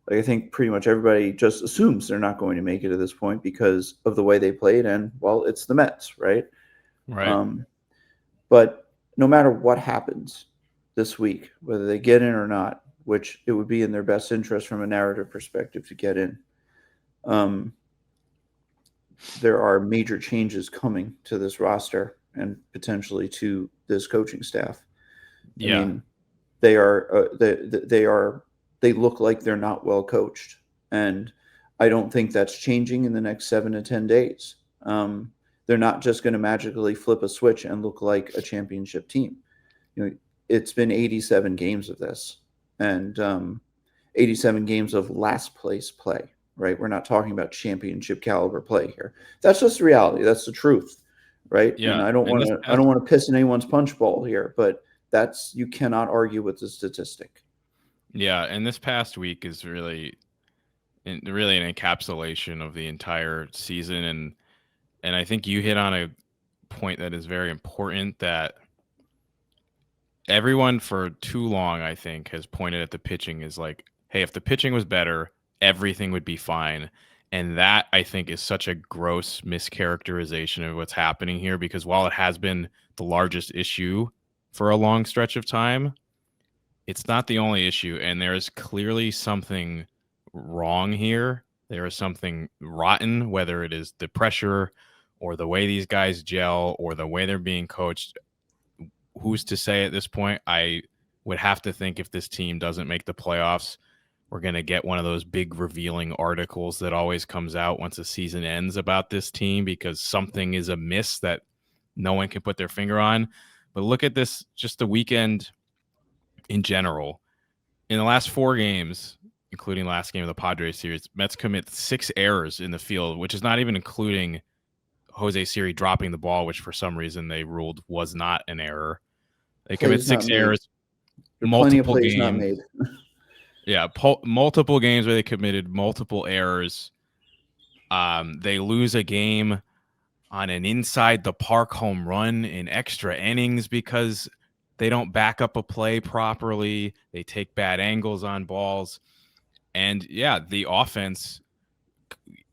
Like, I think pretty much everybody just assumes they're not going to make it at this point because of the way they played, and well, it's the Mets, right? Right. Um, but no matter what happens this week, whether they get in or not, which it would be in their best interest from a narrative perspective to get in, um, there are major changes coming to this roster and potentially to this coaching staff. I Yeah. mean, they are they are they look like they're not well coached, and I don't think that's changing in the next 7 to 10 days. They're not just going to magically flip a switch and look like a championship team. You know, it's been 87 games of this, and 87 games of last place play. Right, we're not talking about championship caliber play here. That's just the reality. That's the truth, right? And Yeah. And this I past don't want to piss in anyone's punch bowl here, but that's you cannot argue with the statistic. yeah, and this past week is really an encapsulation of the entire season, and I think you hit on a point that is very important, that everyone for too long, I think, has pointed at the pitching as like, hey, if the pitching was better, everything would be fine. And that, I think, is such a gross mischaracterization of what's happening here, because while it has been the largest issue for a long stretch of time, it's not the only issue. And there is clearly something wrong here. There is something rotten, whether it is the pressure or the way these guys gel or the way they're being coached. Who's to say at this point? I would have to think if this team doesn't make the playoffs, we're going to get one of those big revealing articles that always comes out once a season ends about this team, because something is amiss that no one can put their finger on. But look at this, just the weekend in general. In the last 4 games, including last game of the Padres series, Mets commit 6 errors in the field, which is not even including Jose Siri dropping the ball, which for some reason they ruled was not an error. They commit Plays not 6 made. errors, There are plenty of multiple plays not games. made. Yeah, multiple games where they committed multiple errors. They lose a game on an inside the park home run in extra innings because they don't back up a play properly. They take bad angles on balls. And yeah, the offense,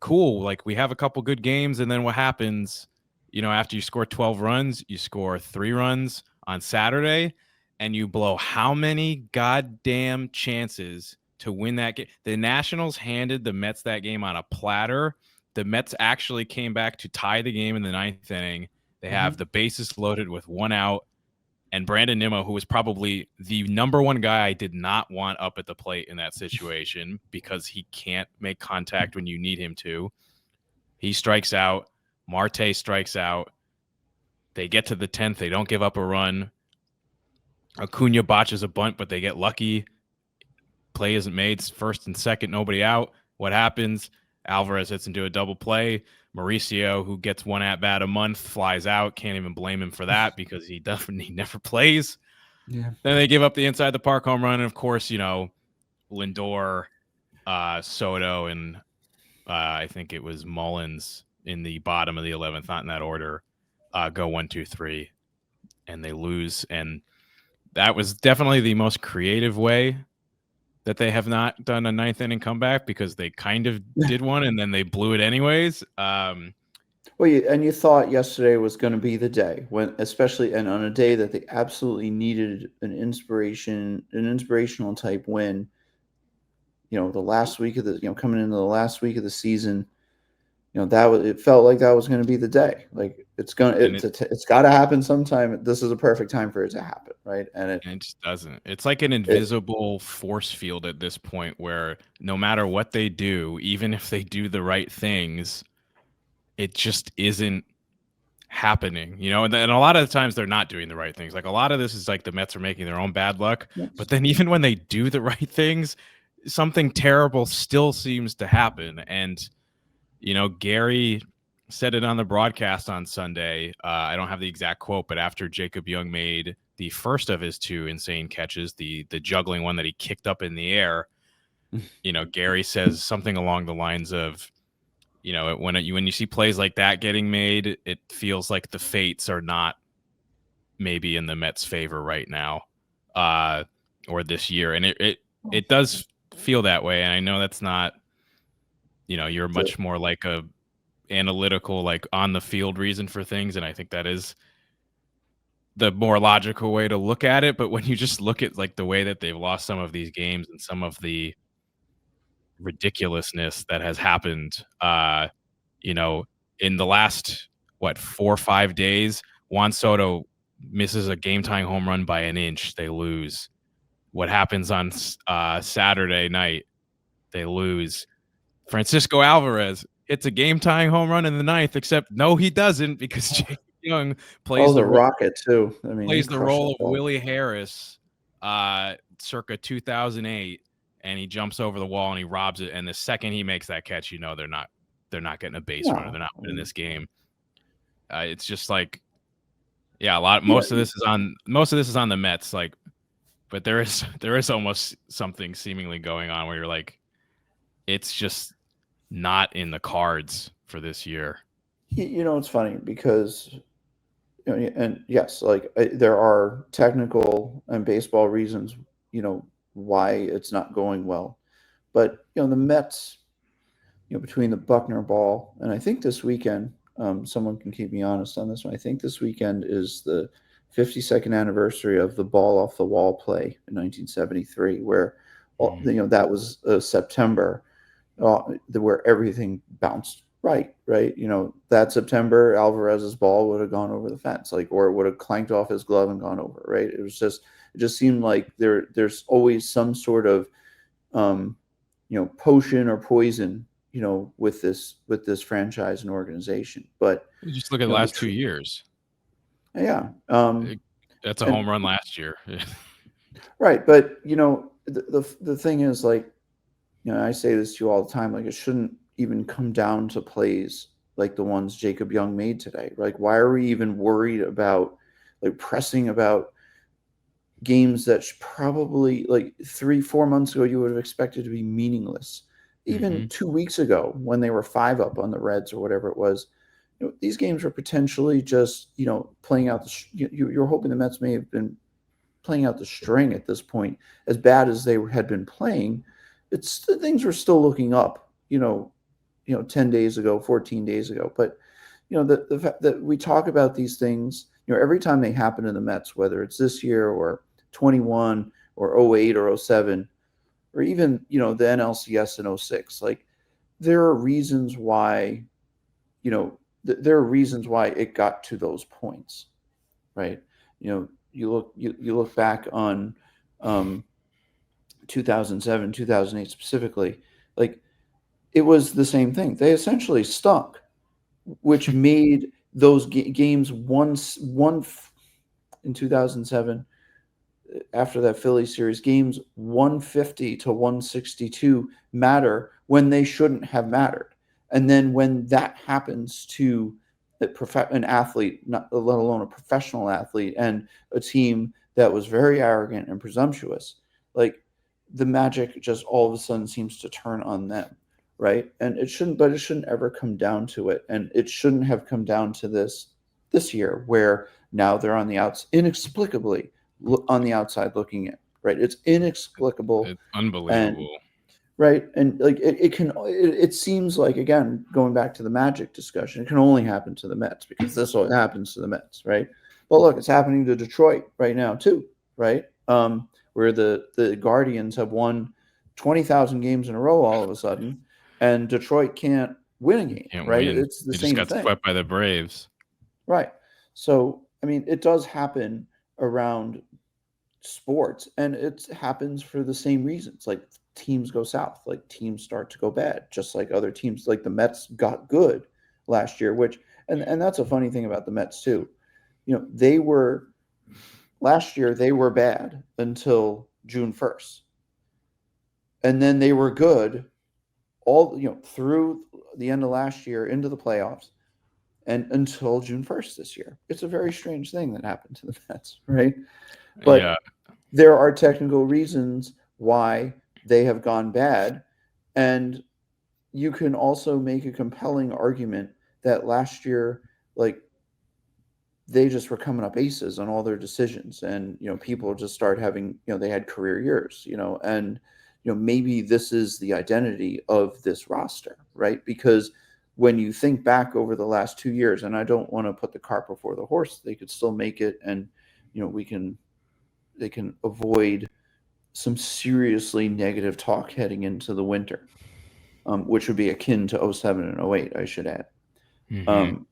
cool. Like, we have a couple good games, and then what happens? After you score 12 runs, you score 3 runs on Saturday, and you blow how many goddamn chances to win that game? The Nationals handed the Mets that game on a platter. The Mets actually came back to tie the game in the ninth inning. They have Mm-hmm. the bases loaded with 1 out, and Brandon Nimmo, who was probably the number one guy I did not want up at the plate in that situation because he can't make contact when you need him to. He strikes out. Marte strikes out. They get to the 10th. They don't give up a run. Acuna botches a bunt, but they get lucky. Play isn't made. First and second, nobody out. What happens? Alvarez hits into a double play. Mauricio, who gets 1 at-bat a month, flies out. Can't even blame him for that because he never plays. Yeah. Then they give up the inside the park home run. And of course, Lindor, Soto, and I think it was Mullins in the bottom of the 11th, not in that order, go 1, 2, 3, and they lose. And that was definitely the most creative way that they have not done a ninth inning comeback, because they kind of did one and then they blew it anyways. Well, you thought yesterday was going to be the day when, especially, and on a day that they absolutely needed an inspirational type win. The last week of coming into the last week of the season, it felt like that was going to be the day. Like and it it's got to happen sometime. This is a perfect time for it to happen, right? and it just doesn't. It's like an It invisible force field at this point, where no matter what they do, even if they do the right things, it just isn't happening, and a lot of the times they're not doing the right things. Like, a lot of this is like the Mets are making their own bad luck, but then even when they do the right things, something terrible still seems to happen. And Gary said it on the broadcast on Sunday. I don't have the exact quote, but after Jacob Young made the first of his 2 insane catches, the juggling one that he kicked up in the air, Gary says something along the lines of, when you see plays like that getting made, it feels like the fates are not maybe in the Mets' favor right now, or this year, and it does feel that way, and I know that's not, you're The, much more like a analytical, like on the field reason for things, and I think that is the more logical way to look at it. But when you just look at like the way that they've lost some of these games and some of the ridiculousness that has happened, you know, in the last, what, 4 or 5 days, Juan Soto misses a game tying home run by an inch, they lose. What happens on Saturday night, they lose. Francisco Alvarez hits a game tying home run in the ninth, except no, he doesn't, because Jacob Young oh, plays the the role Rocket too. I mean, he crushed of that ball. Willie Harris, circa 2008, and he jumps over the wall and he robs it. And the second he makes that catch, they're not getting a base runner. They're No, not I winning mean, this game. It's just like, yeah, yeah, most of this is on the Mets. Like, but there is almost something seemingly going on where you're like, it's just not in the cards for this year. it's funny because and yes, like there are technical and baseball reasons, why it's not going well. But the Mets, between the Buckner ball and I think this weekend, someone can keep me honest on this one. I think this weekend is the 52nd anniversary of the ball off the wall play in 1973, where Mhm. that was September, where everything bounced right. That September, Alvarez's ball would have gone over the fence, like, or it would have clanked off his glove and gone over. Right. It just seemed like there's always some sort of, um, potion or poison, with this franchise and organization. But You just look at the you know, last between 2 years. yeah, It- That's a and home run last year. right, but the thing is, like, I say this to you all the time, like, it shouldn't even come down to plays like the ones Jacob Young made today. Like, why are we even worried about, like, pressing about games that probably, like, 3 4 months ago you would have expected to be meaningless. Even Hmm. 2 weeks ago when they were 5 up on the Reds or whatever it was, these games were potentially just, playing out you're hoping the Mets may have been playing out the string at this point. As bad as they had been playing, it's things were still looking up, 10 days ago, 14 days ago. But the fact that we talk about these things, every time they happen in the Mets, whether it's this year or 21 or '08 or '07, or even, the NLCS in '06, like, there are reasons why, there are reasons why it got to those points, right? You look back on, um, 2007, 2008 specifically, like, it was the same thing. They essentially stunk, which made those games one in 2007, after that Philly series, games 150 to 162 matter when they shouldn't have mattered. And then when that happens to an athlete, not let alone a professional athlete, and a team that was very arrogant and presumptuous, like, the magic just all of a sudden seems to turn on them, right? And it shouldn't ever come down to it, and it shouldn't have come down to this year, where now they're on the outs inexplicably on the outside looking in, right? It's inexplicable, It's and unbelievable. right, and like it seems like, again, going back to the Magic discussion, it can only happen to the Mets because this all happens to the Mets, right? Well, look, it's happening to Detroit right now too, right? Where the Guardians have won 20,000 games in a row all of a sudden, and Detroit can't win a game, Can't right? win. It's the They just same got thing. swept by the Braves. Right. So, I mean, it does happen around sports, and it happens for the same reasons. Like, teams go south, like teams start to go bad, just like other teams. Like the Mets got good last year, which, and that's a funny thing about the Mets too. They were last year, they were bad until June 1st. And then they were good all, through the end of last year into the playoffs and until June 1st this year. It's a very strange thing that happened to the Mets, right? Yeah. But there are technical reasons why they have gone bad. And you can also make a compelling argument that last year, like, they just were coming up aces on all their decisions. And, people just start having, they had career years, and, maybe this is the identity of this roster, right? Because when you think back over the last 2 years, and I don't want to put the cart before the horse, they could still make it, and they can avoid some seriously negative talk heading into the winter, which would be akin to 07 and 08, I should add. Mm-hmm.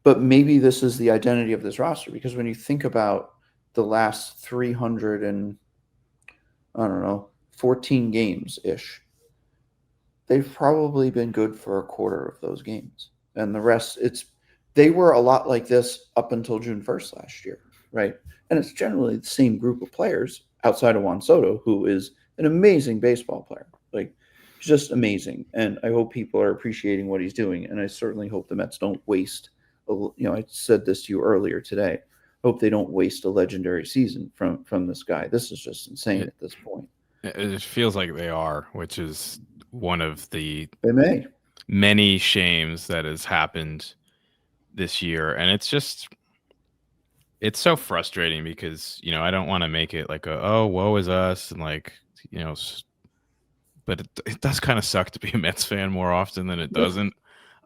But maybe this is the identity of this roster, because when you think about the last 300 and, I don't know, 14 games ish, they've probably been good for a quarter of those games. And the rest, they were a lot like this up until June 1st last year, right? And it's generally the same group of players outside of Juan Soto, who is an amazing baseball player. Like, he's just amazing. And I hope people are appreciating what he's doing. And I certainly hope the Mets don't waste, I said this to you earlier today. Hope they don't waste a legendary season from this guy. This is just insane at this point. It feels like they are, which is one of the many shames that has happened this year. And it's so frustrating because, I don't want to make it like woe is us. And like, but it does kind of suck to be a Mets fan more often than it doesn't.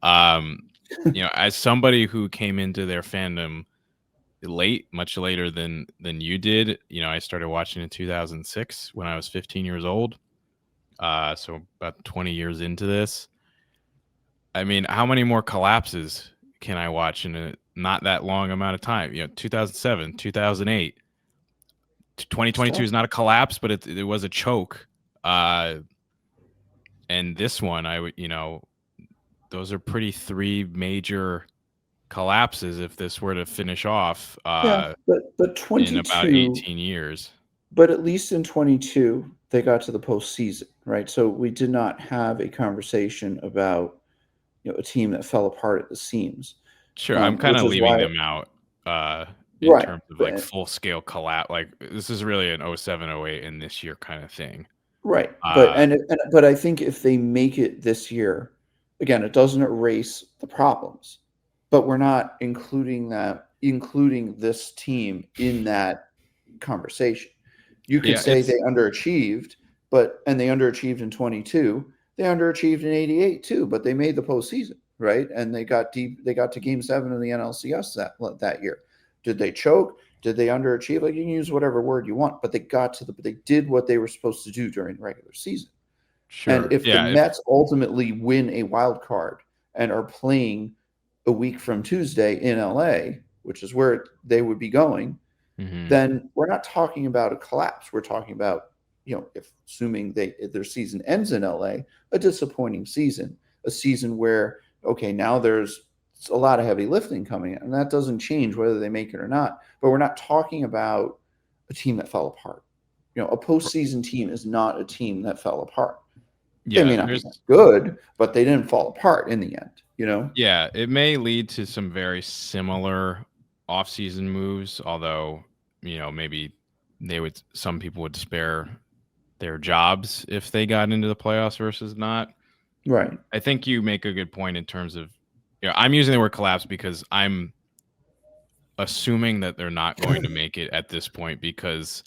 As somebody who came into their fandom much later than you did, I started watching in 2006 when I was 15 years old. So about 20 years into this. I mean, how many more collapses can I watch in a not that long amount of time? 2007, 2008, 2022 is not a collapse, but it was a choke. And this one, I would, those are three major collapses if this were to finish off but 22, in about 18 years. But at least in 22, they got to the postseason, right? So we did not have a conversation about a team that fell apart at the seams. Sure, I'm kind of leaving them out in terms of like full-scale collapse. Like, this is really an 07, 08 in this year kind of thing. Right. But I think if they make it this year, again, it doesn't erase the problems, but we're not including this team in that conversation. You could say they underachieved, and they underachieved in 22. They underachieved in 88 too, but they made the postseason, right? And they got deep. They got to Game 7 of the NLCS that year. Did they choke? Did they underachieve? Like, you can use whatever word you want, but they did what they were supposed to do during the regular season. Sure. And if the Mets ultimately win a wild card and are playing a week from Tuesday in LA, which is where they would be going, then we're not talking about a collapse. We're talking about, if assuming their season ends in LA, a disappointing season, a season where, okay, now there's a lot of heavy lifting coming in, and that doesn't change whether they make it or not. But we're not talking about a team that fell apart. A postseason team is not a team that fell apart. Yeah, they may not be good, but they didn't fall apart in the end, Yeah, it may lead to some very similar offseason moves, although, maybe some people would spare their jobs if they got into the playoffs versus not. Right. I think you make a good point in terms of, I'm using the word collapse because I'm assuming that they're not going to make it at this point, because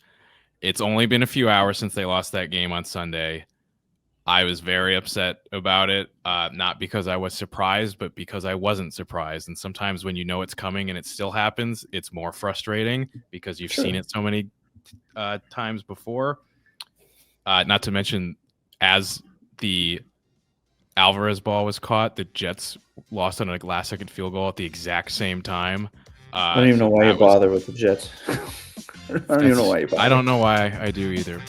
it's only been a few hours since they lost that game on Sunday. I was very upset about it, not because I was surprised, but because I wasn't surprised. And sometimes when you know it's coming and it still happens, it's more frustrating because you've seen it so many times before. Not to mention, as the Alvarez ball was caught, the Jets lost on a last-second field goal at the exact same time. I don't even know why you bother with the Jets. I don't even know why you bother. I don't know why I do either.